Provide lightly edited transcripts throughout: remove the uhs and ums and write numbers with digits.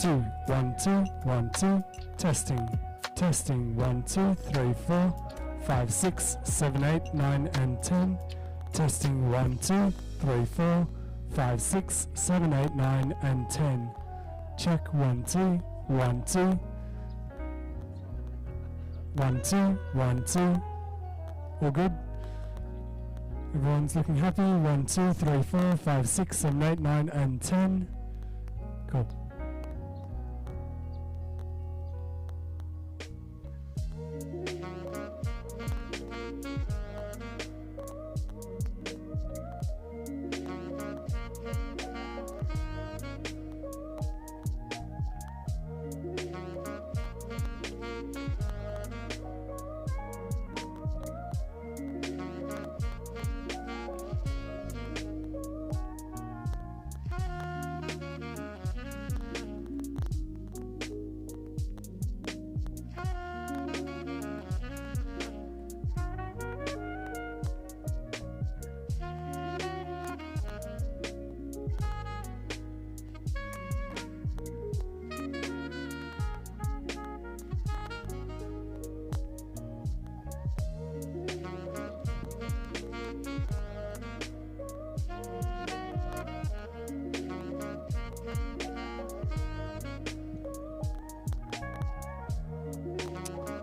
2, 1, 2, 1, 2. Testing. Testing. 1, 2, 3, 4, 5, 6, 7, 8, 9 and 10. Testing. 1, 2, 3, 4, 5, 6, 7, 8, 9 and 10. Check. 1, 2, 1, 2. 1, 2, 1, 2. All good? Everyone's looking happy. 1, 2, 3, 4, 5, 6, 7, 8, 9 and 10. Cool.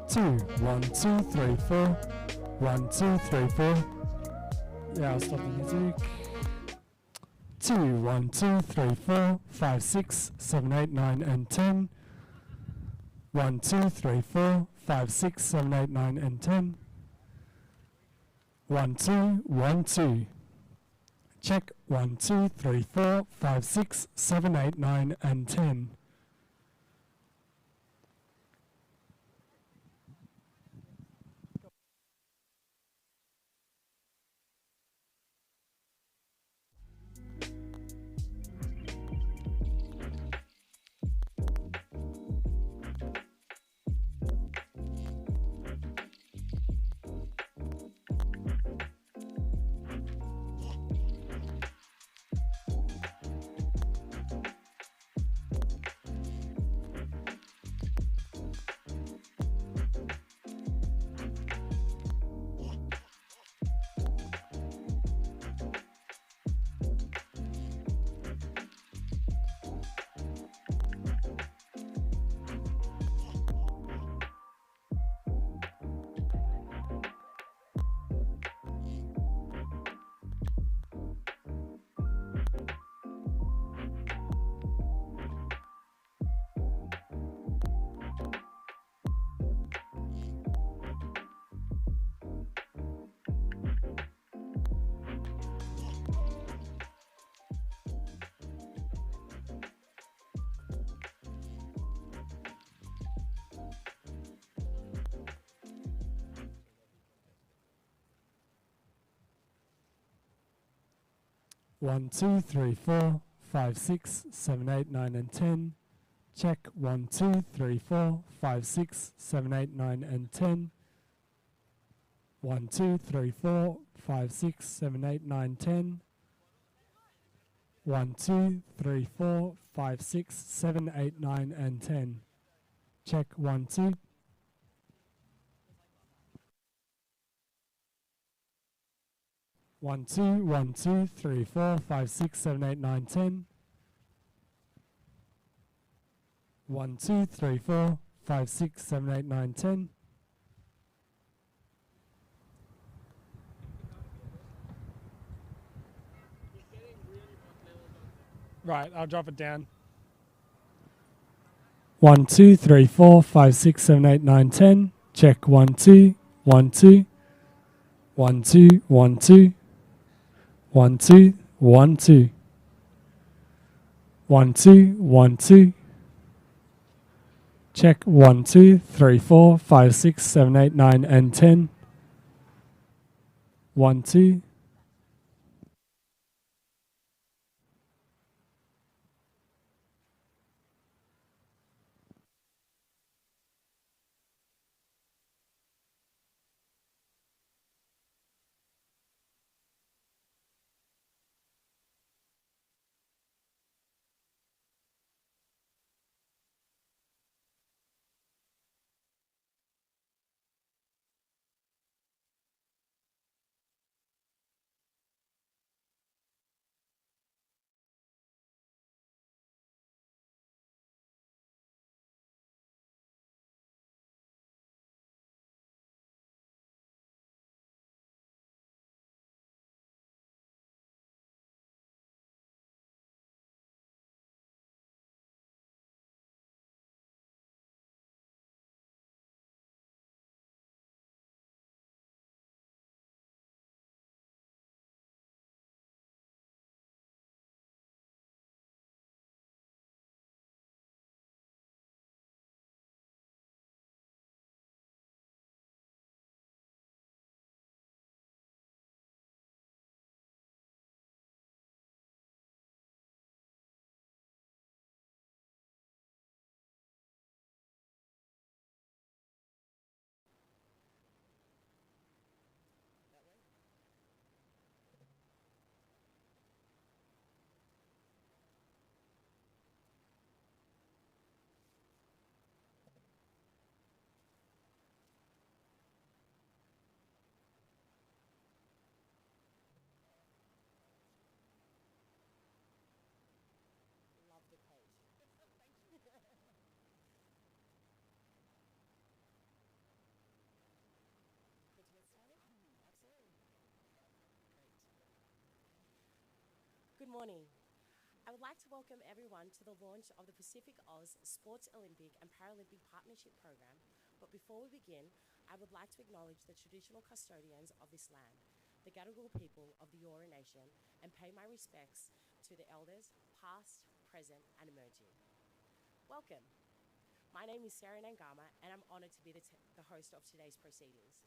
Two, 1, 2, 3, 4. 1, 2, 3, 4. Yeah, I'll stop the music. 2, 1, 2, 3, 4, 5, 6, 7, 8, 9 and 10. 1, 2, 3, 4, 5, 6, 7, 8, 9 and 10. 1, 2, 1, 2. Check. 1, 2, 3, 4, 5, 6, 7, 8, 9 and 10. One, 2, 3, 4, 5, 6, 7, 8, 9 and 10. Check. 1, 2, 3, 4, 5, 6, 7, 8, 9 and 10. 1, 2, 3, 4, 5, 6, 7, 8, 9, 10. 1, 2, 3, 4, 5, 6, 7, 8, 9 and 10. Check. 1, 2. 1, 2, 1, 2, 3, 4, 5, 6, 7, 8, 9, 10. 1, 2, 3, 4, 5, 6, 7, 8, 9, 10. Right, I'll drop it down. 1, 2, 3, 4, 5, 6, 7, 8, 9, 10. Check. 1, 2, 1, 2. 1, 2, 1, 2. 1, 2, 1, 2. 1, 2, 1, 2. Check. 1, 2, 3, 4, 5, 6, 7, 8, 9 and 10. 1, 2. Good morning. I would like to welcome everyone to the launch of the Pacific Oz Sports Olympic and Paralympic Partnership Program. But before we begin, I would like to acknowledge the traditional custodians of this land, the Gadigal people of the Eora Nation, and pay my respects to the elders, past, present, and emerging. Welcome. My name is Sarah Nangama, and I'm honoured to be the host of today's proceedings.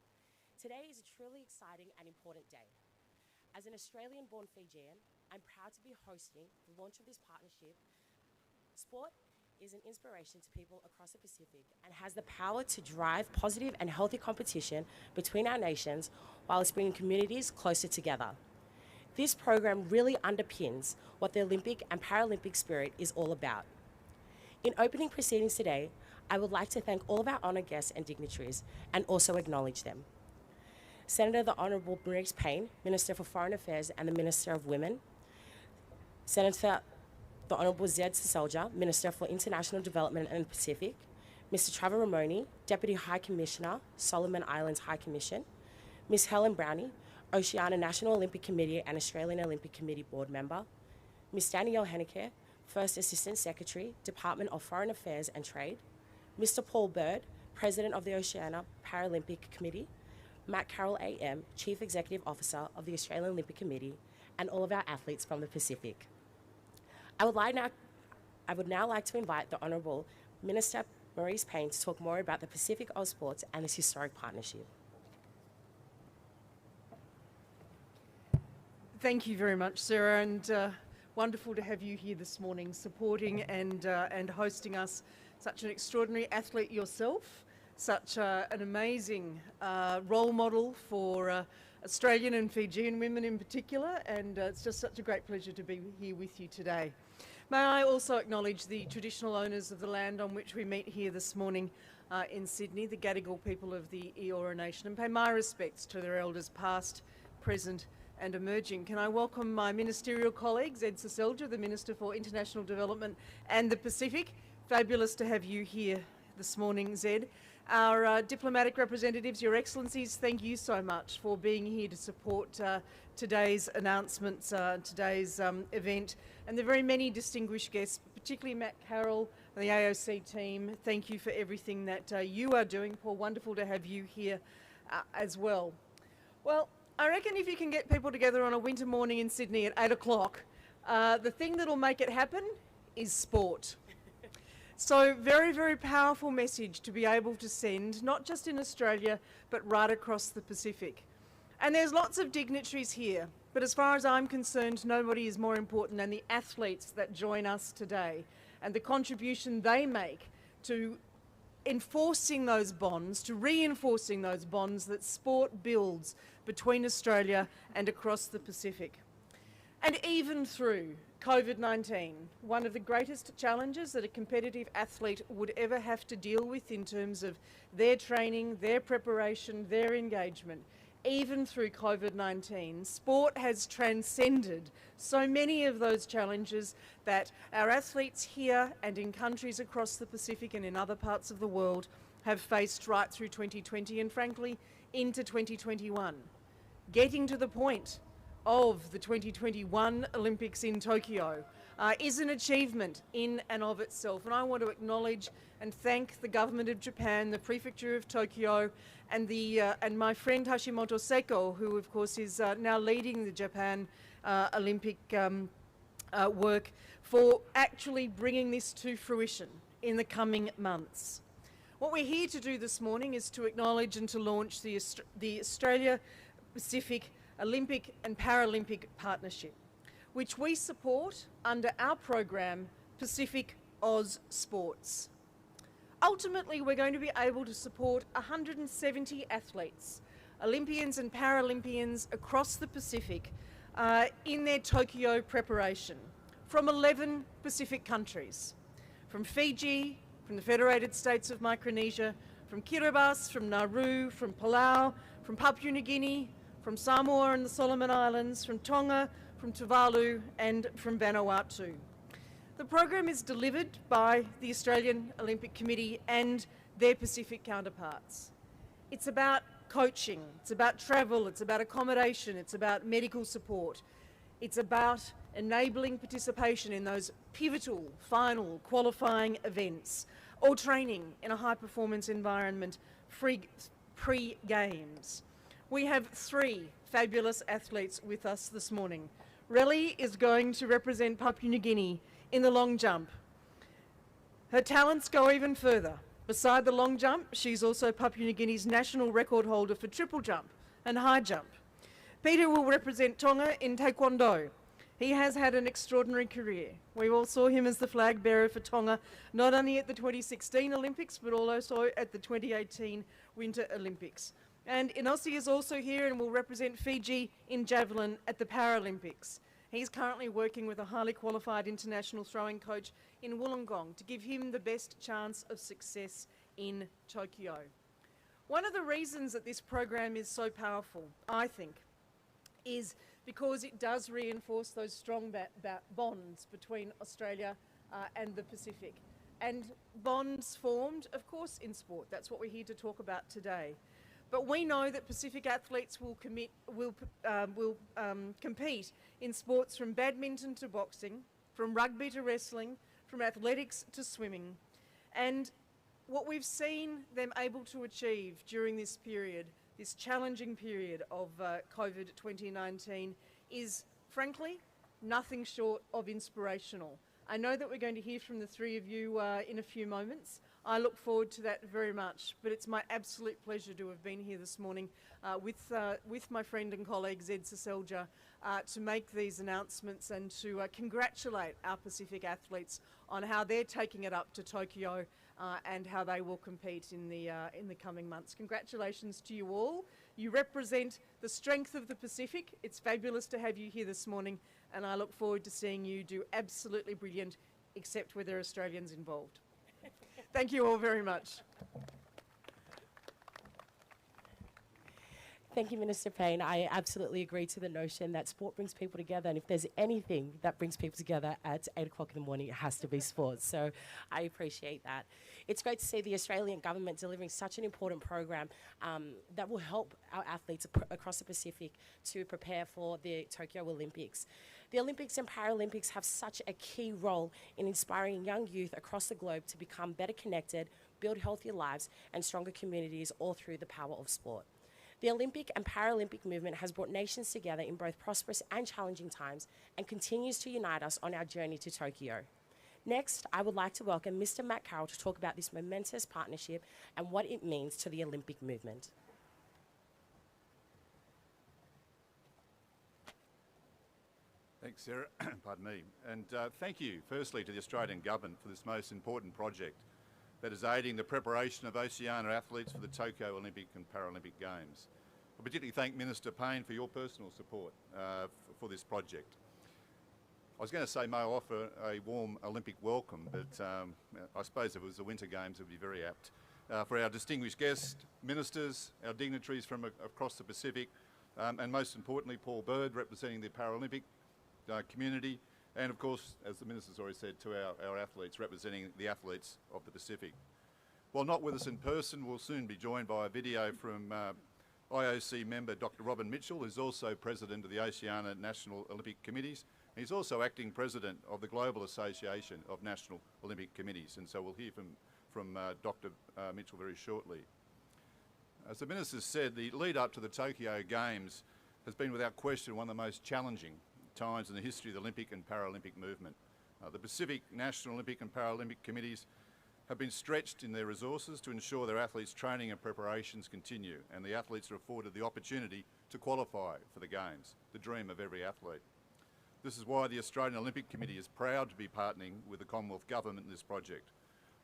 Today is a truly exciting and important day. As an Australian-born Fijian, I'm proud to be hosting the launch of this partnership. Sport is an inspiration to people across the Pacific and has the power to drive positive and healthy competition between our nations while bringing communities closer together. This program really underpins what the Olympic and Paralympic spirit is all about. In opening proceedings today, I would like to thank all of our honoured guests and dignitaries and also acknowledge them. Senator the Honourable Maurice Payne, Minister for Foreign Affairs and the Minister of Women. Senator the Honourable Zed Sasolja, Minister for International Development and the Pacific. Mr. Trevor Ramoni, Deputy High Commissioner, Solomon Islands High Commission. Ms. Helen Brownie, Oceania National Olympic Committee and Australian Olympic Committee Board Member. Ms. Danielle Henniker, First Assistant Secretary, Department of Foreign Affairs and Trade. Mr. Paul Bird, President of the Oceania Paralympic Committee. Matt Carroll AM, Chief Executive Officer of the Australian Olympic Committee, and all of our athletes from the Pacific. I would now like to invite the Honourable Minister Maurice Payne to talk more about the Pacific Oz Sports and this historic partnership. Thank you very much, Sarah, and wonderful to have you here this morning supporting and hosting us. Such an extraordinary athlete yourself, such an amazing role model for Australian and Fijian women in particular, and it's just such a great pleasure to be here with you today. May I also acknowledge the traditional owners of the land on which we meet here this morning in Sydney, the Gadigal people of the Eora Nation, and pay my respects to their elders past, present and emerging. Can I welcome my ministerial colleague, Zed Sasolja, the Minister for International Development and the Pacific. Fabulous to have you here this morning, Zed. Our diplomatic representatives, Your Excellencies, thank you so much for being here to support today's announcements, today's event, and the very many distinguished guests, particularly Matt Carroll and the AOC team. Thank you for everything that you are doing. Paul, wonderful to have you here as well. Well, I reckon if you can get people together on a winter morning in Sydney at 8 o'clock, the thing that'll make it happen is sport. So very, very powerful message to be able to send, not just in Australia, but right across the Pacific. And there's lots of dignitaries here, but as far as I'm concerned, nobody is more important than the athletes that join us today and the contribution they make to enforcing those bonds, to reinforcing those bonds that sport builds between Australia and across the Pacific. And even through COVID-19, one of the greatest challenges that a competitive athlete would ever have to deal with in terms of their training, their preparation, their engagement, even through COVID-19, sport has transcended so many of those challenges that our athletes here and in countries across the Pacific and in other parts of the world have faced right through 2020 and frankly into 2021. Getting to the point of the 2021 Olympics in Tokyo is an achievement in and of itself, and I want to acknowledge and thank the government of Japan, the prefecture of Tokyo, and my friend Hashimoto Seiko, who of course is now leading the Japan Olympic work, for actually bringing this to fruition in the coming months. What we're here to do this morning is to acknowledge and to launch the Australia Pacific Olympic and Paralympic Partnership, which we support under our program Pacific Oz Sports. Ultimately, we're going to be able to support 170 athletes, Olympians and Paralympians across the Pacific in their Tokyo preparation from 11 Pacific countries, from Fiji, from the Federated States of Micronesia, from Kiribati, from Nauru, from Palau, from Papua New Guinea, from Samoa and the Solomon Islands, from Tonga, from Tuvalu and from Vanuatu. The program is delivered by the Australian Olympic Committee and their Pacific counterparts. It's about coaching, it's about travel, it's about accommodation, it's about medical support. It's about enabling participation in those pivotal final qualifying events, or training in a high-performance environment pre-games. We have 3 fabulous athletes with us this morning. Relly is going to represent Papua New Guinea in the long jump. Her talents go even further. Beside the long jump, she's also Papua New Guinea's national record holder for triple jump and high jump. Peter will represent Tonga in Taekwondo. He has had an extraordinary career. We all saw him as the flag bearer for Tonga, not only at the 2016 Olympics, but also at the 2018 Winter Olympics. And Inossi is also here and will represent Fiji in javelin at the Paralympics. He's currently working with a highly qualified international throwing coach in Wollongong to give him the best chance of success in Tokyo. One of the reasons that this program is so powerful, I think, is because it does reinforce those strong bonds between Australia and the Pacific. And bonds formed, of course, in sport. That's what we're here to talk about today. But we know that Pacific athletes will compete in sports from badminton to boxing, from rugby to wrestling, from athletics to swimming. And what we've seen them able to achieve during this period, this challenging period of COVID 2019, is frankly nothing short of inspirational. I know that we're going to hear from the 3 of you in a few moments. I look forward to that very much, but it's my absolute pleasure to have been here this morning with my friend and colleague Zed Saselja to make these announcements and to congratulate our Pacific athletes on how they're taking it up to Tokyo and how they will compete in the coming months. Congratulations to you all. You represent the strength of the Pacific. It's fabulous to have you here this morning, and I look forward to seeing you do absolutely brilliant, except where there are Australians involved. Thank you all very much. Thank you, Minister Payne. I absolutely agree to the notion that sport brings people together, and if there's anything that brings people together at 8 o'clock in the morning, it has to be sports. So I appreciate that. It's great to see the Australian government delivering such an important program that will help our athletes across the Pacific to prepare for the Tokyo Olympics. The Olympics and Paralympics have such a key role in inspiring young youth across the globe to become better connected, build healthier lives and stronger communities, all through the power of sport. The Olympic and Paralympic movement has brought nations together in both prosperous and challenging times and continues to unite us on our journey to Tokyo. Next, I would like to welcome Mr. Matt Carroll to talk about this momentous partnership and what it means to the Olympic movement. Thanks, Sarah. Pardon me. And thank you, firstly, to the Australian Government for this most important project that is aiding the preparation of Oceania athletes for the Tokyo Olympic and Paralympic Games. I particularly thank Minister Payne for your personal support for this project. I was going to say, may I offer a warm Olympic welcome, but I suppose if it was the Winter Games, it would be very apt. For our distinguished guests, ministers, our dignitaries from across the Pacific, and most importantly, Paul Bird, representing the Paralympic community, and of course, as the Minister's already said, to our athletes, representing the athletes of the Pacific. While not with us in person, we'll soon be joined by a video from IOC member Dr. Robin Mitchell, who's also President of the Oceania National Olympic Committees. He's also acting President of the Global Association of National Olympic Committees, and so we'll hear from Dr. Mitchell very shortly. As the Minister said, the lead up to the Tokyo Games has been without question one of the most challenging times in the history of the Olympic and Paralympic movement. The Pacific National Olympic and Paralympic Committees have been stretched in their resources to ensure their athletes' training and preparations continue, and the athletes are afforded the opportunity to qualify for the Games, the dream of every athlete. This is why the Australian Olympic Committee is proud to be partnering with the Commonwealth Government in this project,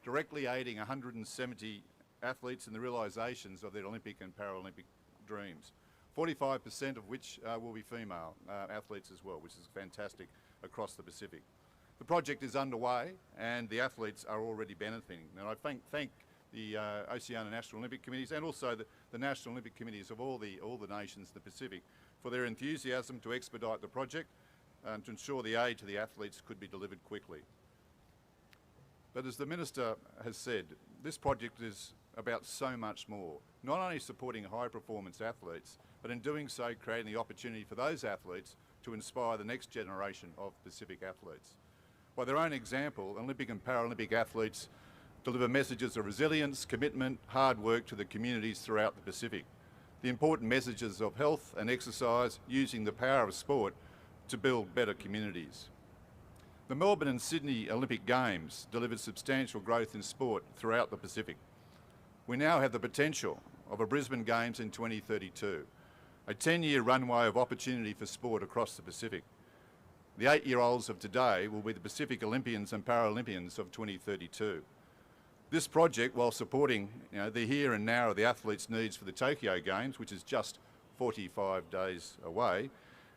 directly aiding 170 athletes in the realisations of their Olympic and Paralympic dreams. 45% of which will be female athletes as well, which is fantastic across the Pacific. The project is underway and the athletes are already benefiting. And I thank the Oceania National Olympic Committees and also the National Olympic Committees of all the nations in the Pacific for their enthusiasm to expedite the project and to ensure the aid to the athletes could be delivered quickly. But as the Minister has said, this project is about so much more, not only supporting high performance athletes, but in doing so creating the opportunity for those athletes to inspire the next generation of Pacific athletes. By their own example, Olympic and Paralympic athletes deliver messages of resilience, commitment, hard work to the communities throughout the Pacific. The important messages of health and exercise using the power of sport to build better communities. The Melbourne and Sydney Olympic Games delivered substantial growth in sport throughout the Pacific. We now have the potential of a Brisbane Games in 2032, a 10-year runway of opportunity for sport across the Pacific. The 8-year-olds of today will be the Pacific Olympians and Paralympians of 2032. This project, while supporting the here and now of the athletes' needs for the Tokyo Games, which is just 45 days away,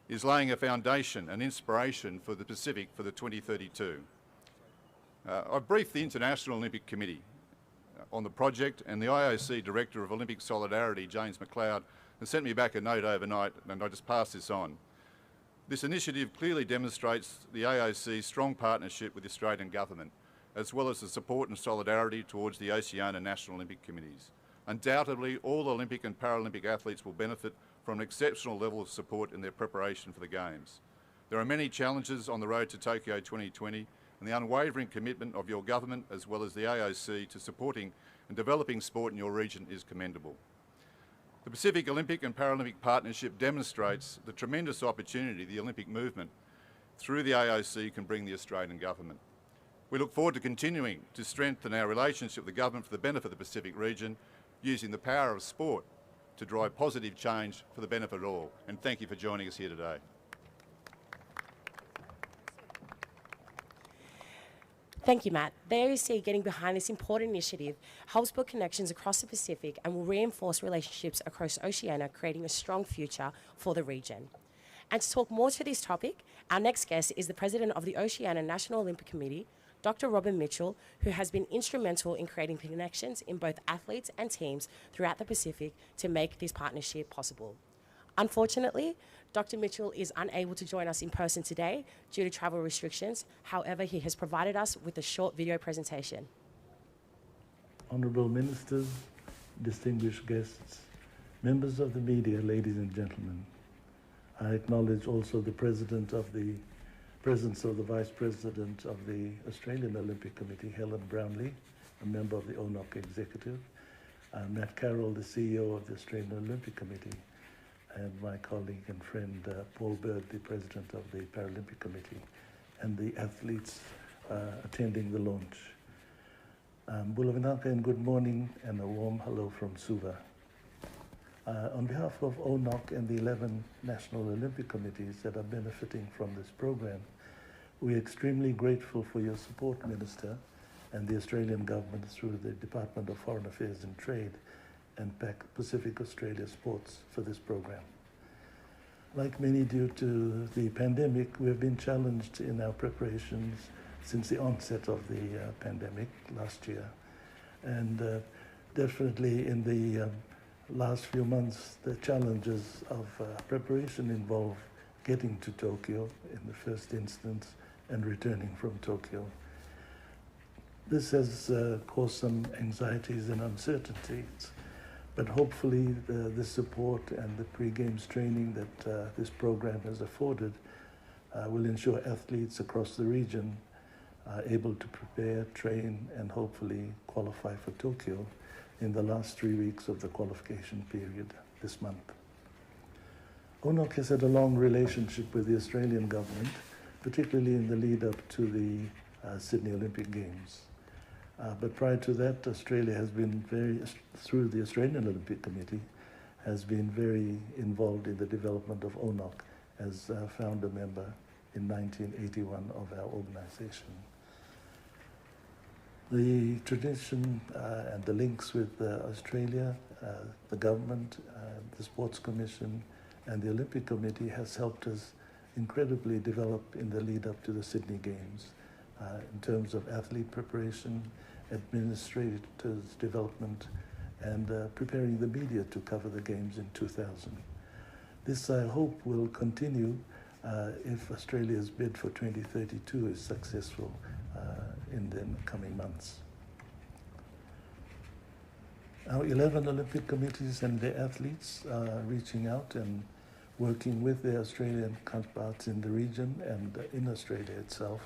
is laying a foundation and inspiration for the Pacific for the 2032. I've briefed the International Olympic Committee on the project, and the IOC Director of Olympic Solidarity, James McLeod, has sent me back a note overnight, and I just pass this on. This initiative clearly demonstrates the AOC's strong partnership with the Australian Government, as well as the support and solidarity towards the Oceania National Olympic Committees. Undoubtedly, all Olympic and Paralympic athletes will benefit from an exceptional level of support in their preparation for the Games. There are many challenges on the road to Tokyo 2020, and the unwavering commitment of your government, as well as the AOC, to supporting and developing sport in your region is commendable. The Pacific Olympic and Paralympic Partnership demonstrates the tremendous opportunity the Olympic movement through the AOC can bring the Australian Government. We look forward to continuing to strengthen our relationship with the Government for the benefit of the Pacific region, using the power of sport to drive positive change for the benefit of all. And thank you for joining us here today. Thank you, Matt. The AOC getting behind this important initiative helps build connections across the Pacific and will reinforce relationships across Oceania, creating a strong future for the region. And to talk more to this topic, our next guest is the President of the Oceania National Olympic Committee, Dr. Robin Mitchell, who has been instrumental in creating connections in both athletes and teams throughout the Pacific to make this partnership possible. Unfortunately, Dr. Mitchell is unable to join us in person today due to travel restrictions. However, he has provided us with a short video presentation. Honourable Ministers, distinguished guests, members of the media, ladies and gentlemen, I acknowledge also the presence of the Vice President of the Australian Olympic Committee, Helen Brownlee, a member of the ONOC Executive, Matt Carroll, the CEO of the Australian Olympic Committee, and my colleague and friend Paul Bird, the President of the Paralympic Committee, and the athletes attending the launch. Bulavinaka and good morning, and a warm hello from Suva. On behalf of ONOC and the 11 National Olympic Committees that are benefiting from this program, we're extremely grateful for your support, Minister, and the Australian Government through the Department of Foreign Affairs and Trade and Pacific Australia Sports for this program. Like many, due to the pandemic, we have been challenged in our preparations since the onset of the pandemic last year. And definitely in the last few months, the challenges of preparation involve getting to Tokyo in the first instance and returning from Tokyo. This has caused some anxieties and uncertainties, but hopefully the support and the pre-games training that this program has afforded will ensure athletes across the region are able to prepare, train, and hopefully qualify for Tokyo in the last 3 weeks of the qualification period this month. ONOC has had a long relationship with the Australian Government, particularly in the lead up to the Sydney Olympic Games. But prior to that, Australia has been through the Australian Olympic Committee, has been very involved in the development of ONOC as a founder member in 1981 of our organization. The tradition and the links with Australia, the government, the Sports Commission, and the Olympic Committee has helped us incredibly develop in the lead up to the Sydney Games in terms of athlete preparation, administrators development, and preparing the media to cover the Games in 2000. This, I hope, will continue if Australia's bid for 2032 is successful in the coming months. Our 11 Olympic committees and their athletes are reaching out and working with their Australian counterparts in the region and in Australia itself,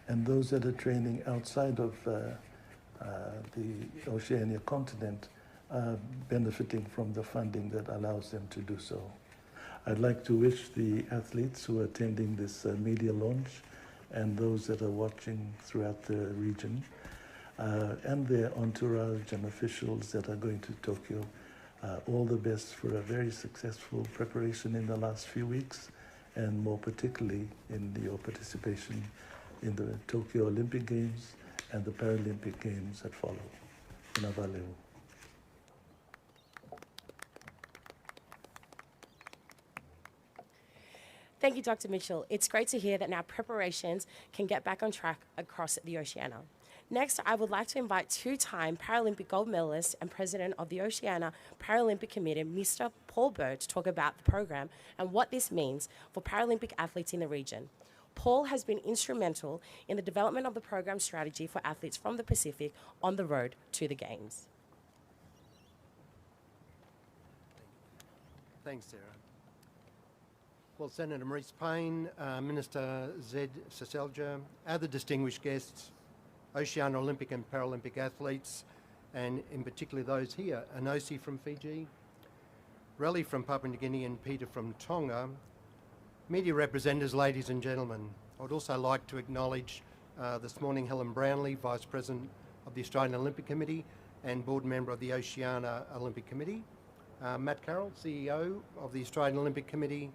and those that are training outside of the Oceania continent are benefiting from the funding that allows them to do so. I'd like to wish the athletes who are attending this media launch and those that are watching throughout the region and their entourage and officials that are going to Tokyo all the best for a very successful preparation in the last few weeks, and more particularly in your participation in the Tokyo Olympic Games and the Paralympic Games that follow. Ngā valeu. Thank you, Dr. Mitchell. It's great to hear that now preparations can get back on track across the Oceania. Next, I would like to invite two-time Paralympic gold medalist and president of the Oceania Paralympic Committee, Mr. Paul Bird, to talk about the program and what this means for Paralympic athletes in the region. Paul has been instrumental in the development of the program strategy for athletes from the Pacific on the road to the Games. Thanks, Sarah. Well, Senator Maurice Payne, Minister Zed Seselja, other distinguished guests, Oceania Olympic and Paralympic athletes, and in particular those here, Anosi from Fiji, Relly from Papua New Guinea and Peter from Tonga, media representatives, ladies and gentlemen. I would also like to acknowledge this morning Helen Brownlee, Vice President of the Australian Olympic Committee and Board Member of the Oceania Olympic Committee, Matt Carroll, CEO of the Australian Olympic Committee,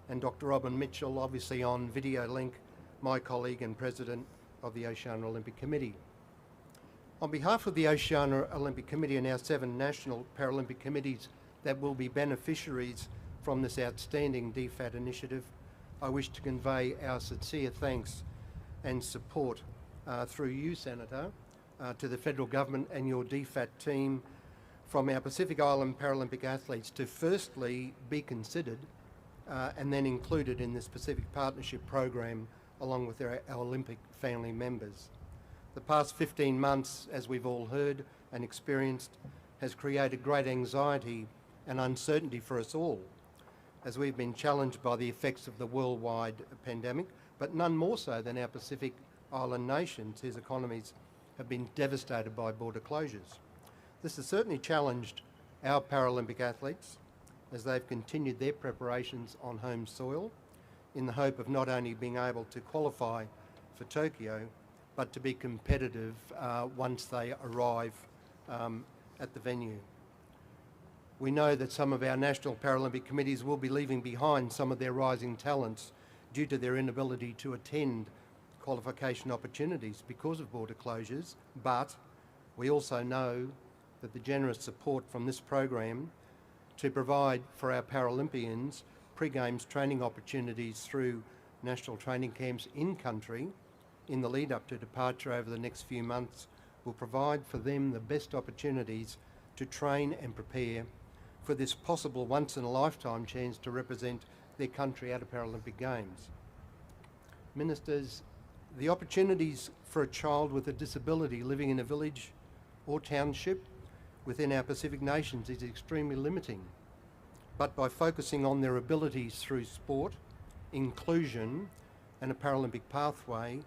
and Dr. Robin Mitchell, obviously on video link, my colleague and President of the Oceania Olympic Committee. On behalf of the Oceania Olympic Committee and our 7 national Paralympic committees that will be beneficiaries from this outstanding DFAT initiative, I wish to convey our sincere thanks and support through you, Senator, to the federal government and your DFAT team from our Pacific Island Paralympic athletes to firstly be considered and then included in this Pacific Partnership Program along with our Olympic family members. The past 15 months, as we've all heard and experienced, has created great anxiety and uncertainty for us all, as we've been challenged by the effects of the worldwide pandemic, but none more so than our Pacific Island nations whose economies have been devastated by border closures. This has certainly challenged our Paralympic athletes as they've continued their preparations on home soil in the hope of not only being able to qualify for Tokyo, but to be competitive once they arrive at the venue. We know that some of our national Paralympic committees will be leaving behind some of their rising talents due to their inability to attend qualification opportunities because of border closures, but we also know that the generous support from this program to provide for our Paralympians pre-Games training opportunities through national training camps in country in the lead up to departure over the next few months will provide for them the best opportunities to train and prepare for this possible once-in-a-lifetime chance to represent their country at a Paralympic Games. Ministers, the opportunities for a child with a disability living in a village or township within our Pacific nations is extremely limiting. But by focusing on their abilities through sport, inclusion and a Paralympic pathway,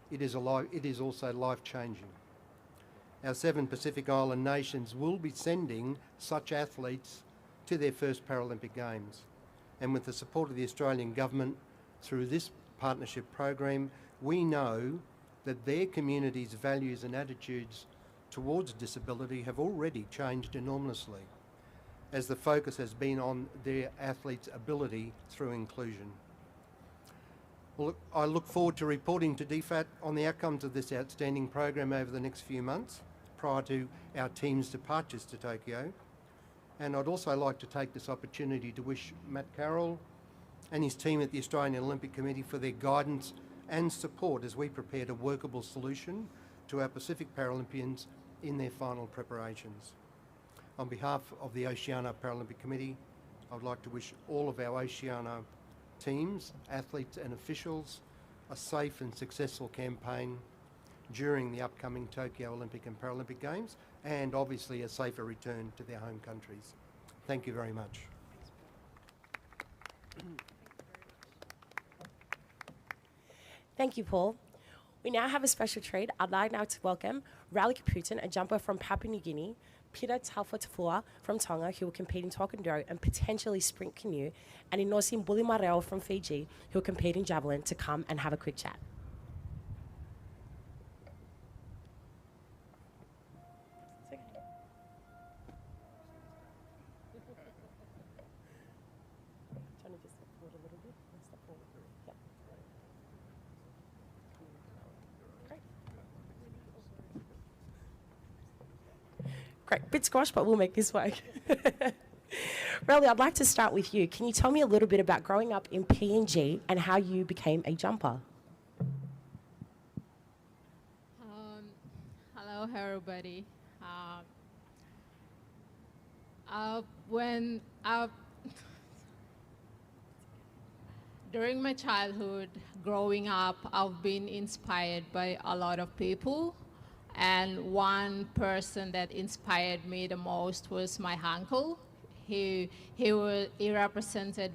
it is also life-changing. Our 7 Pacific Island nations will be sending such athletes to their first Paralympic Games. And with the support of the Australian Government through this partnership program, we know that their communities' values and attitudes towards disability have already changed enormously, as the focus has been on their athletes' ability through inclusion. Well, I look forward to reporting to DFAT on the outcomes of this outstanding program over the next few months prior to our team's departures to Tokyo. And I'd also like to take this opportunity to wish Matt Carroll and his team at the Australian Olympic Committee for their guidance and support as we prepared a workable solution to our Pacific Paralympians in their final preparations. On behalf of the Oceania Paralympic Committee, I would like to wish all of our Oceania teams, athletes and officials a safe and successful campaign during the upcoming Tokyo Olympic and Paralympic Games, and obviously a safer return to their home countries. Thank you very much. Thank you, Paul. We now have a special treat. I'd like now to welcome Riley Caputin, a jumper from Papua New Guinea, Peter Talfatafua from Tonga, who will compete in taekwondo and potentially sprint canoe, and Inosim Bulimareo from Fiji, who will compete in javelin, to come and have a quick chat. Great, bit squash, but we'll make this work. Riley, I'd like to start with you. Can you tell me a little bit about growing up in PNG and how you became a jumper? Hello, everybody. When during my childhood, growing up, I've been inspired by a lot of people. And one person that inspired me the most was my uncle. He represented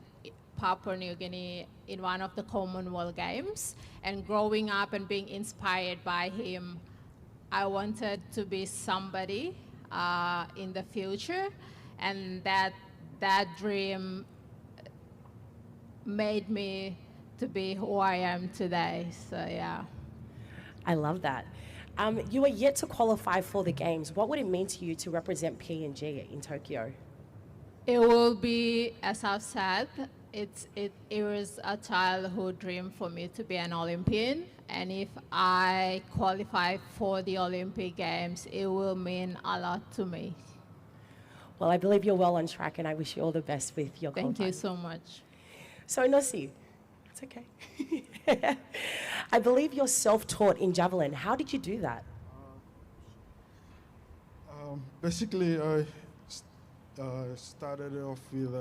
Papua New Guinea in one of the Commonwealth Games. And growing up and being inspired by him, I wanted to be somebody in the future. And that dream made me to be who I am today. So, yeah. I love that. You are yet to qualify for the Games. What would it mean to you to represent PNG in Tokyo? It will be, as I've said, it was a childhood dream for me to be an Olympian. And if I qualify for the Olympic Games, it will mean a lot to me. Well, I believe you're well on track, and I wish you all the best with your Thank qualifying. you so much. So, Inosi, it's okay. I believe you're self-taught in javelin. How did you do that? Basically, I started off with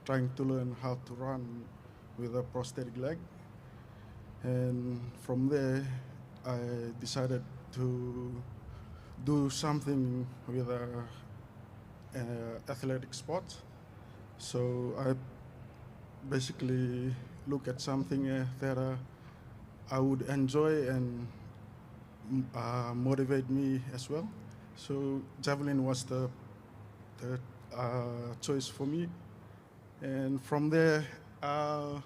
trying to learn how to run with a prosthetic leg. And from there, I decided to do something with athletic sports. So I basically look at something that I would enjoy and motivate me as well. So javelin was the choice for me. And from there, I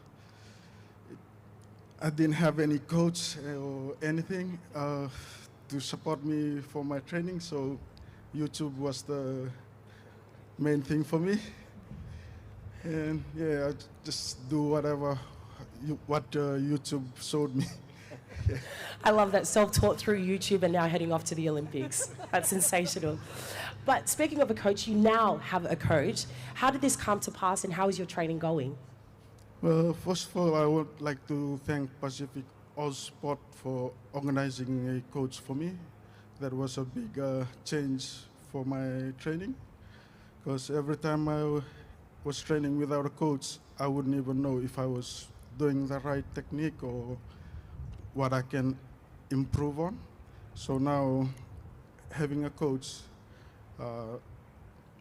didn't have any coach or anything to support me for my training. So YouTube was the main thing for me. And yeah, I just do whatever what YouTube showed me. Yeah. I love that, self-taught through YouTube and now heading off to the Olympics. That's sensational. But speaking of a coach, you now have a coach. How did this come to pass and how is your training going? Well, first of all, I would like to thank Pacific All Sport for organizing a coach for me. That was a big change for my training, because every time I was training without a coach, I wouldn't even know if I was doing the right technique or what I can improve on. So now, having a coach,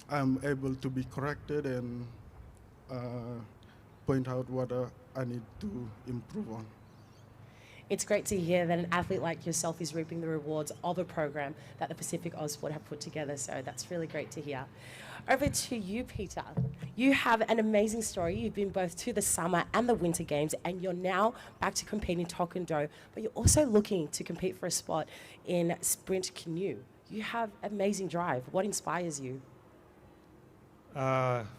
I'm able to be corrected and point out what I need to improve on. It's great to hear that an athlete like yourself is reaping the rewards of a program that the Pacific Sport have put together, so that's really great to hear. Over to you, Peter. You have an amazing story. You've been both to the Summer and the Winter Games, and you're now back to competing in taekwondo, but you're also looking to compete for a spot in sprint canoe. You have amazing drive. What inspires you?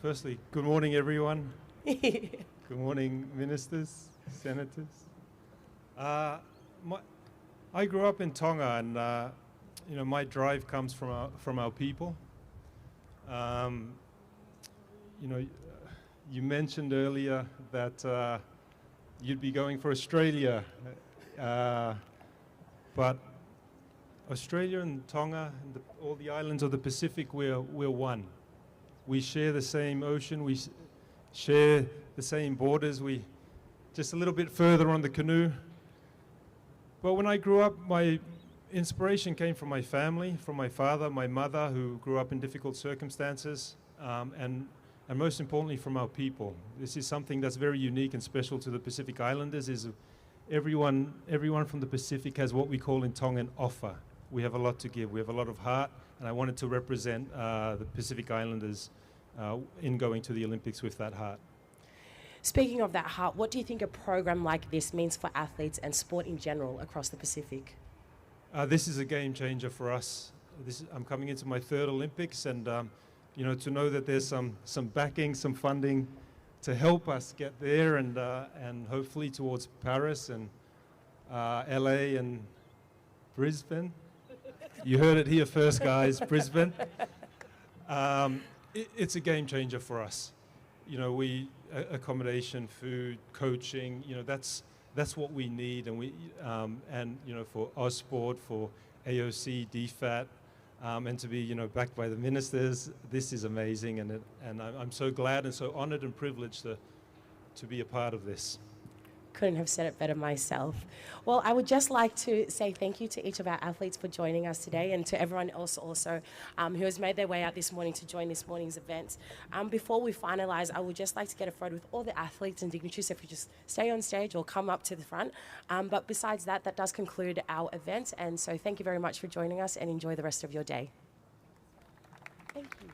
Firstly, good morning, everyone. Good morning, ministers, senators. I grew up in Tonga, and my drive comes from our people. You mentioned earlier that you'd be going for Australia, but Australia and Tonga and all the islands of the Pacific, we're one. We share the same ocean. We share the same borders. We just a little bit further on the canoe. But when I grew up, my inspiration came from my family, from my father, my mother, who grew up in difficult circumstances, and and most importantly from our people. This is something that's very unique and special to the Pacific Islanders, is everyone from the Pacific has what we call in Tongan offer. We have a lot to give, we have a lot of heart, and I wanted to represent the Pacific Islanders in going to the Olympics with that heart. Speaking of that heart, what do you think a program like this means for athletes and sport in general across the Pacific? This is a game changer for us. I'm coming into my third Olympics, and you know, to know that there's some backing, some funding to help us get there, and hopefully towards Paris and LA and Brisbane. You heard it here first, guys. Brisbane. It's a game changer for us. You know, accommodation, food, coaching. You know, that's what we need, and you know, for Ausport, for AOC, DFAT, and to be, you know, backed by the ministers. This is amazing, and I'm so glad and so honoured and privileged to be a part of this. Couldn't have said it better myself. Well, I would just like to say thank you to each of our athletes for joining us today, and to everyone else also who has made their way out this morning to join this morning's event. Before we finalise, I would just like to get a photo with all the athletes and dignitaries, so if you just stay on stage or come up to the front. But besides that, that does conclude our event, and so thank you very much for joining us, and enjoy the rest of your day. Thank you.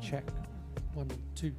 check. 1, 2.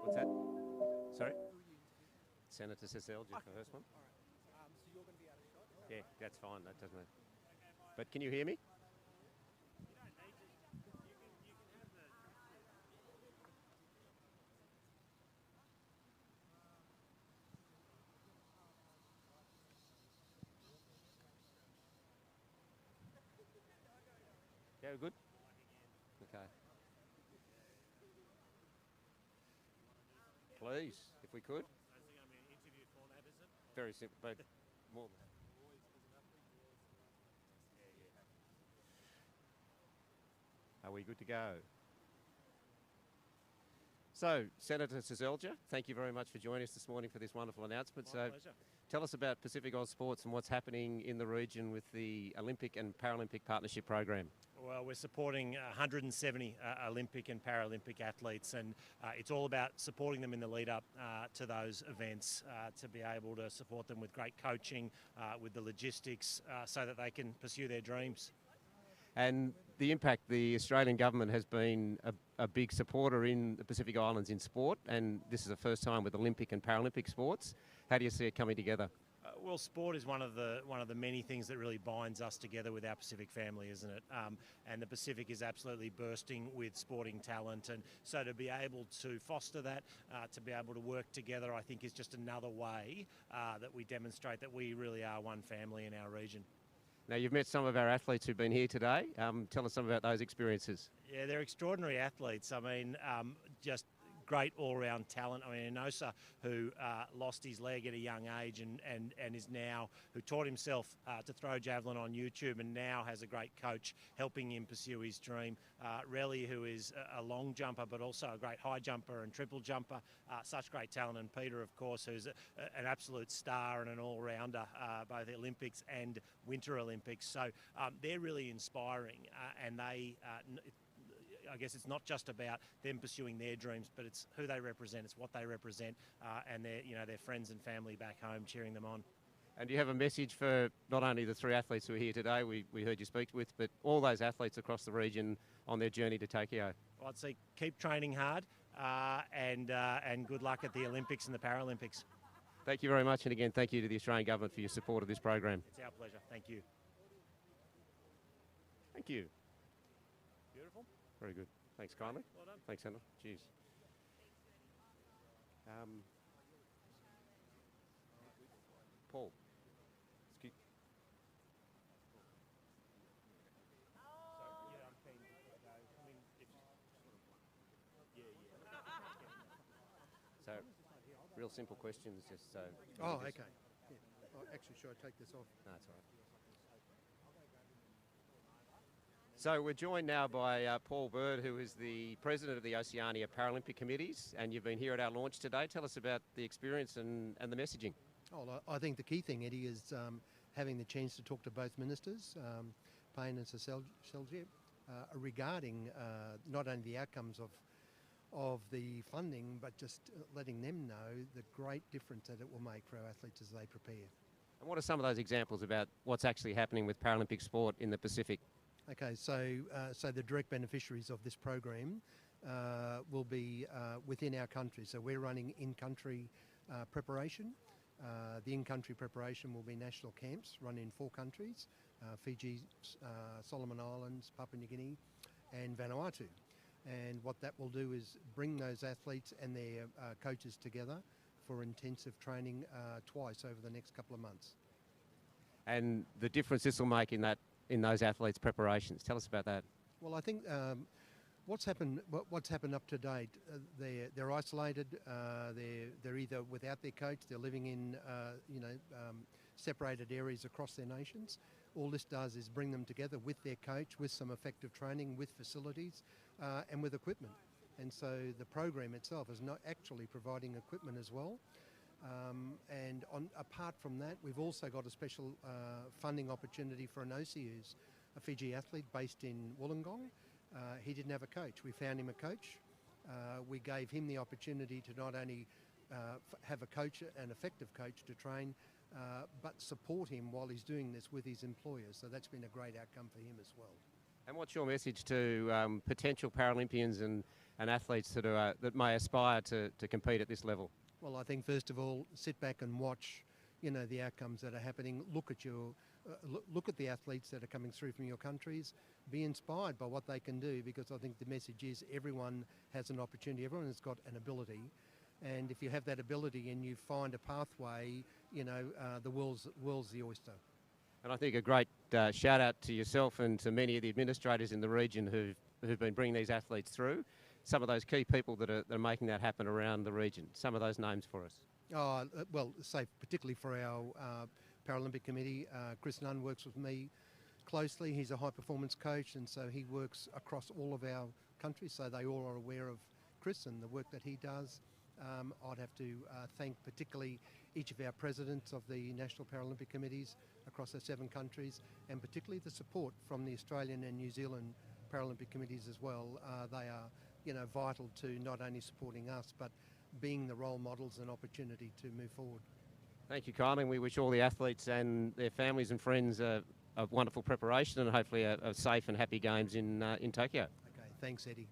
What's that? Sorry? Senator Seselja for the first one. Yeah, that's fine. That doesn't matter. But can you hear me? Yeah, good? Okay. Please, if we could. Very simple, but more. Are we good to go? So, Senator Seselja, thank you very much for joining us this morning for this wonderful announcement. My pleasure. Tell us about Pacific Oz Sports and what's happening in the region with the Olympic and Paralympic Partnership Program. Well, we're supporting 170 Olympic and Paralympic athletes, and it's all about supporting them in the lead up to those events, to be able to support them with great coaching, with the logistics, so that they can pursue their dreams. And the impact, the Australian government has been a big supporter in the Pacific Islands in sport, and this is the first time with Olympic and Paralympic sports. How do you see it coming together? Well, sport is one of the many things that really binds us together with our Pacific family, isn't it? And the Pacific is absolutely bursting with sporting talent, and so to be able to foster that, to be able to work together, I think is just another way that we demonstrate that we really are one family in our region. Now, you've met some of our athletes who've been here today. Tell us some about those experiences. Yeah, they're extraordinary athletes. I mean, just great all-round talent. I mean, Enosa, who lost his leg at a young age and is now, who taught himself to throw javelin on YouTube and now has a great coach helping him pursue his dream. Relly, who is a long jumper but also a great high jumper and triple jumper, such great talent. And Peter, of course, who's an absolute star and an all-rounder, both Olympics and Winter Olympics. So they're really inspiring, and they I guess it's not just about them pursuing their dreams, but it's who they represent, it's what they represent, and their friends and family back home cheering them on. And do you have a message for not only the three athletes who are here today, we heard you speak with, but all those athletes across the region on their journey to Tokyo? Well, I'd say keep training hard, and good luck at the Olympics and the Paralympics. Thank you very much, and again, thank you to the Australian Government for your support of this program. It's our pleasure. Thank you. Thank you. Beautiful. Very good. Thanks kindly. Well done. Thanks, Senator. Cheers. Paul. So, real simple questions, just so. Oh, okay. Yeah. Oh, actually, should I take this off? No, that's all right. So we're joined now by Paul Bird, who is the President of the Oceania Paralympic Committees, and you've been here at our launch today. Tell us about the experience and the messaging. Oh, I think the key thing, Eddie, is having the chance to talk to both ministers, Payne and Seselja, regarding not only the outcomes of the funding, but just letting them know the great difference that it will make for our athletes as they prepare. And what are some of those examples about what's actually happening with Paralympic sport in the Pacific? Okay, so the direct beneficiaries of this program will be within our country. So we're running in-country preparation. The in-country preparation will be national camps run in 4 countries, Fiji, Solomon Islands, Papua New Guinea and Vanuatu. And what that will do is bring those athletes and their coaches together for intensive training twice over the next couple of months. And the difference this will make in those athletes' preparations. Tell us about that. Well, I think what's happened up to date, they're isolated. They're either without their coach. They're living in separated areas across their nations. All this does is bring them together with their coach, with some effective training, with facilities, and with equipment. And so the program itself is not actually providing equipment as well. And apart from that, we've also got a special funding opportunity for an OC, who's a Fiji athlete based in Wollongong. He didn't have a coach. We found him a coach. We gave him the opportunity to not only have a coach, an effective coach to train, but support him while he's doing this with his employers. So that's been a great outcome for him as well. And what's your message to potential Paralympians and athletes that may aspire to compete at this level? Well, I think first of all, sit back and watch, the outcomes that are happening. Look at the athletes that are coming through from your countries. Be inspired by what they can do, because I think the message is everyone has an opportunity. Everyone has got an ability, and if you have that ability and you find a pathway, the world's the oyster. And I think a great shout out to yourself and to many of the administrators in the region who've been bringing these athletes through. Some of those key people that are making that happen around the region. Some of those names for us. Well, say particularly for our Paralympic committee, Chris Nunn works with me closely. He's a high performance coach, and so he works across all of our countries, so they all are aware of Chris and the work that he does. I'd have to thank particularly each of our presidents of the National Paralympic Committees across our 7 countries, and particularly the support from the Australian and New Zealand Paralympic Committees as well. They are, vital to not only supporting us, but being the role models and opportunity to move forward. Thank you, Kyle, and we wish all the athletes and their families and friends a wonderful preparation and hopefully a safe and happy games in Tokyo. Okay, thanks, Eddie.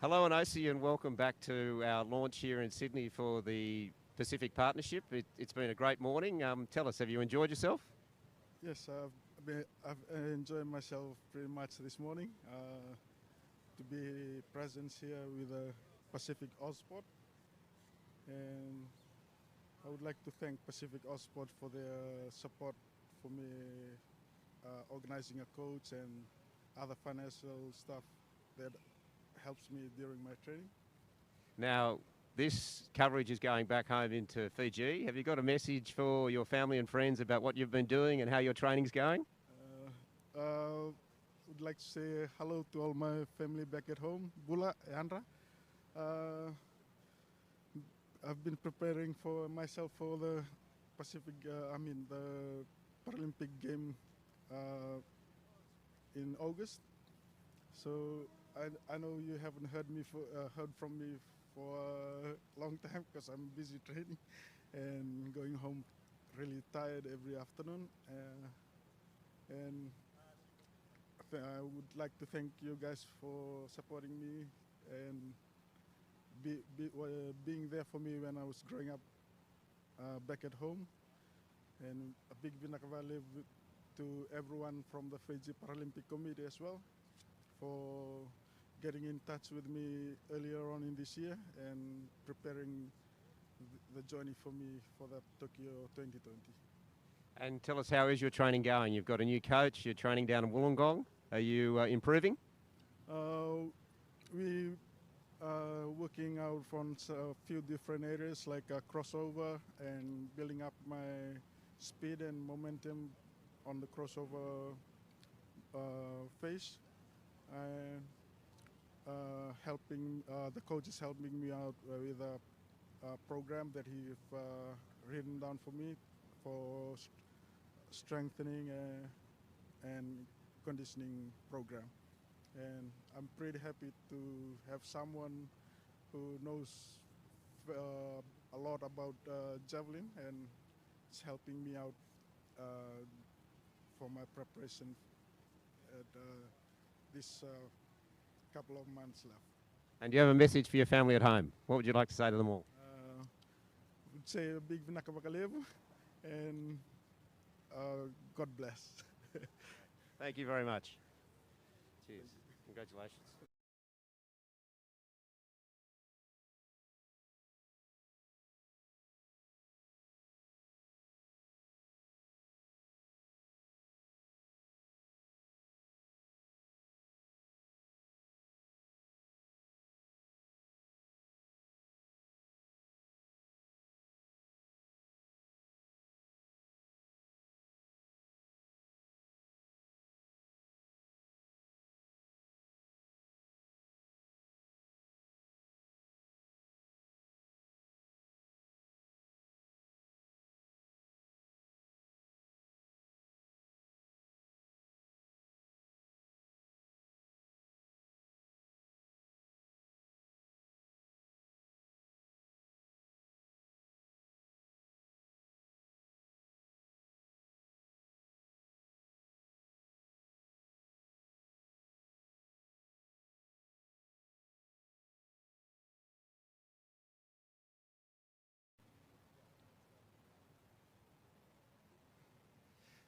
Hello Anosi and welcome back to our launch here in Sydney for the Pacific Partnership. It's been a great morning. Tell us, have you enjoyed yourself? Yes, I've enjoyed myself pretty much this morning. To be present here with Pacific Ozsport, and I would like to thank Pacific Ozsport for their support for me organizing a coach and other financial stuff that helps me during my training. Now, this coverage is going back home into Fiji. Have you got a message for your family and friends about what you've been doing and how your training's going? Would like to say hello to all my family back at home, Bula, Andra. I've been preparing for myself for the the Paralympic game in August. So I know you haven't heard from me for a long time because I'm busy training and going home really tired every afternoon. And I would like to thank you guys for supporting me and being there for me when I was growing up back at home. And a big vinakavale to everyone from the Fiji Paralympic Committee as well for getting in touch with me earlier on in this year and preparing the journey for me for that Tokyo 2020. And tell us, how is your training going? You've got a new coach, you're training down in Wollongong. Are you improving? We are working out from a few different areas like a crossover and building up my speed and momentum on the crossover phase. And the coach is helping me out with a program that he's written down for me for strengthening and conditioning program. And I'm pretty happy to have someone who knows a lot about javelin and is helping me out for my preparation at this couple of months left. And do you have a message for your family at home? What would you like to say to them all? I would say a big vinakavakalevu and God bless. Thank you very much. Cheers. Congratulations.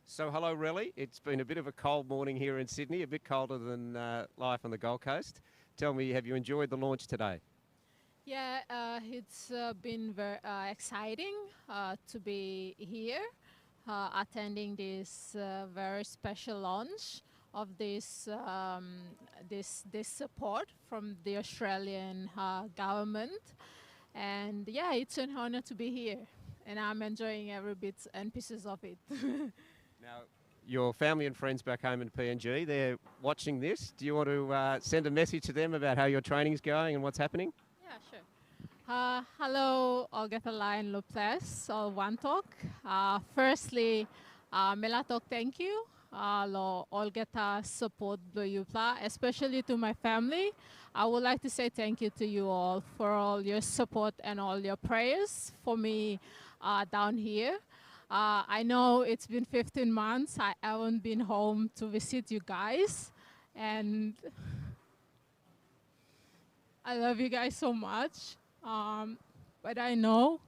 So hello Relly, it's been a bit of a cold morning here in Sydney, a bit colder than life on the Gold Coast. Tell me, have you enjoyed the launch today? Yeah, it's been very exciting to be here attending this very special launch of this this support from the Australian government. And yeah, it's an honor to be here and I'm enjoying every bit and pieces of it. Now, your family and friends back home in PNG, they're watching this. Do you want to send a message to them about how your training's going and what's happening? Yeah, sure. Hello, Olgethala and Luples, Wantok. Firstly, Melatok, thank you. Lo Olgeta support Bluyupla, especially to my family. I would like to say thank you to you all for all your support and all your prayers for me down here. I know it's been 15 months. I haven't been home to visit you guys. And I love you guys so much. But I know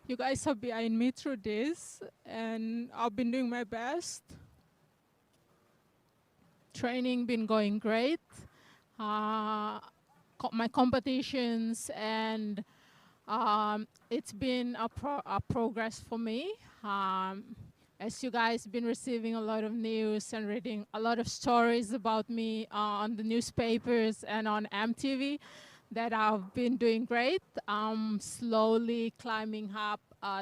you guys are behind me through this, and I've been doing my best. Training been going great. My competitions, and it's been a progress for me. As you guys been receiving a lot of news and reading a lot of stories about me on the newspapers and on MTV, that I've been doing great. Slowly climbing up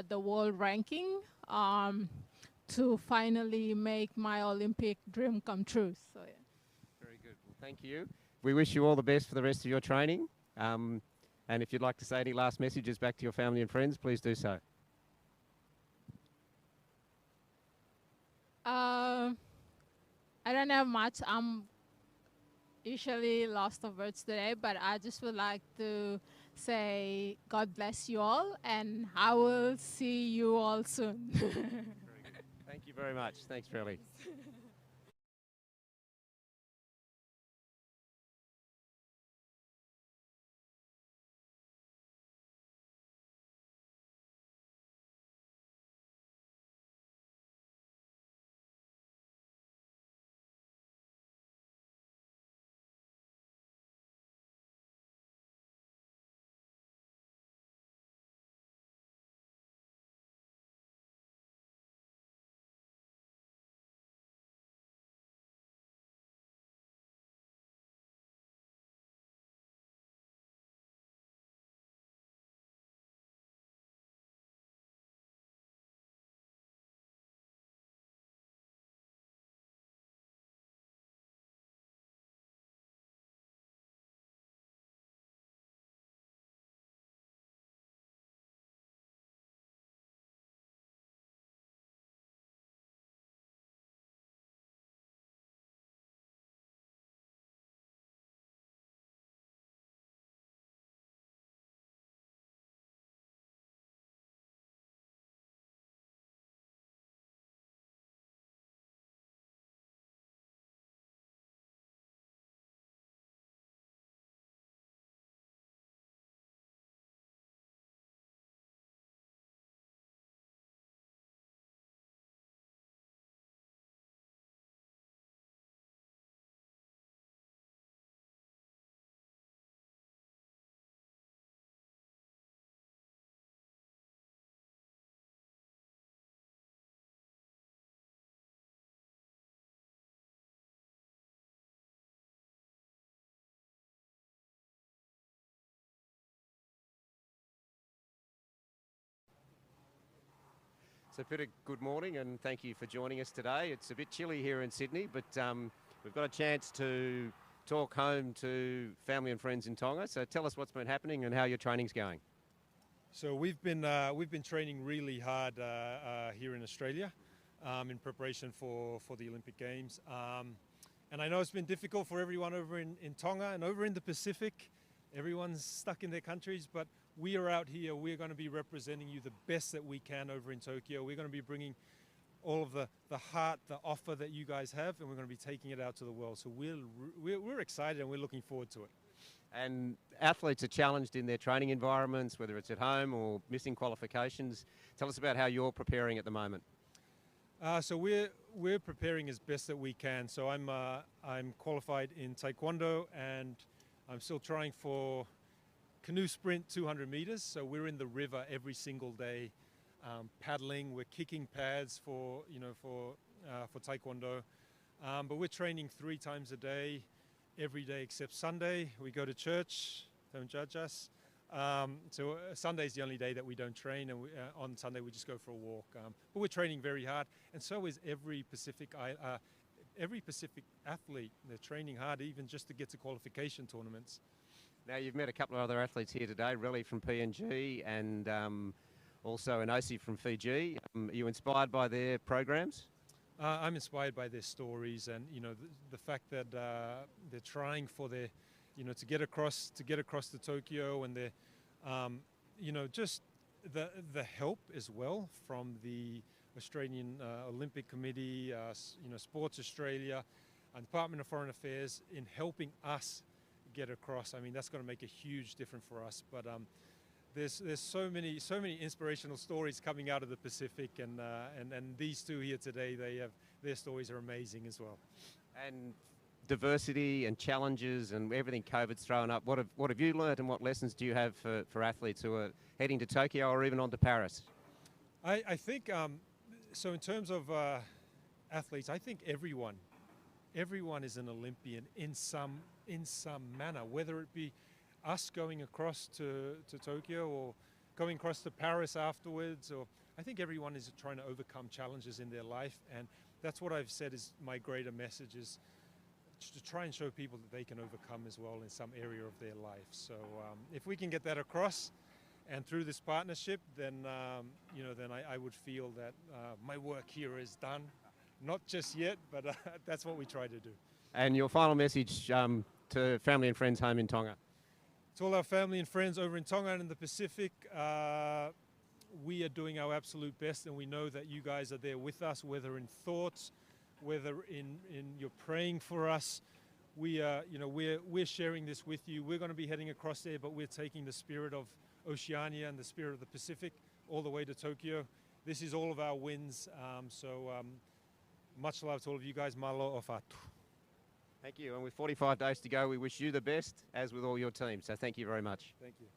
the world ranking to finally make my Olympic dream come true. So, yeah. Very good. Well, thank you. We wish you all the best for the rest of your training. And if you'd like to say any last messages back to your family and friends, please do so. I don't have much. I'm usually lost of words today, but I just would like to say God bless you all, and I will see you all soon. Very good. Thank you very much. Thanks, Shirley. So Peter, good morning and thank you for joining us today. It's a bit chilly here in Sydney, but we've got a chance to talk home to family and friends in Tonga. So tell us what's been happening and how your training's going. So we've been training really hard here in Australia in preparation for the Olympic Games. And I know it's been difficult for everyone over in Tonga and over in the Pacific. Everyone's stuck in their countries, but we are out here. We're going to be representing you the best that we can over in Tokyo. We're going to be bringing all of the heart, the offer that you guys have, and we're going to be taking it out to the world. So we're excited and we're looking forward to it. And athletes are challenged in their training environments, whether it's at home or missing qualifications. Tell us about how you're preparing at the moment. So we're preparing as best that we can. So I'm qualified in Taekwondo, and I'm still trying for canoe sprint 200 meters. So we're in the river every single day, paddling. We're kicking pads for Taekwondo, but we're training 3 times a day, every day except Sunday. We go to church. Don't judge us. So Sunday's the only day that we don't train, and on Sunday we just go for a walk. But we're training very hard, and so is every Pacific athlete. They're training hard even just to get to qualification tournaments. Now, you've met a couple of other athletes here today, Relly from PNG and also Inosi from Fiji. Are you inspired by their programs? I'm inspired by their stories, and the fact that they're trying for their, to get across to Tokyo, and they're, just the help as well from the Australian Olympic Committee, Sports Australia, and Department of Foreign Affairs in helping us get across. I mean, that's going to make a huge difference for us. But there's so many inspirational stories coming out of the Pacific, and these two here today, their stories are amazing as well. And diversity and challenges and everything COVID's thrown up. What have you learned, and what lessons do you have for athletes who are heading to Tokyo or even on to Paris? I think so. In terms of athletes, I think everyone is an Olympian in some manner, whether it be us going across to Tokyo or going across to Paris afterwards, or I think everyone is trying to overcome challenges in their life, and that's what I've said is my greater message, is to try and show people that they can overcome as well in some area of their life. So if we can get that across and through this partnership, then then I would feel that my work here is done. Not just yet, but that's what we try to do. And your final message to family and friends home in Tonga? To all our family and friends over in Tonga and in the Pacific, we are doing our absolute best, and we know that you guys are there with us, whether in thoughts, whether in you're praying for us. We are, we're sharing this with you. We're going to be heading across there, but we're taking the spirit of Oceania and the spirit of the Pacific all the way to Tokyo. This is all of our wins. Much love to all of you guys. Malo o fatu. Thank you. And with 45 days to go, we wish you the best, as with all your teams. So thank you very much. Thank you.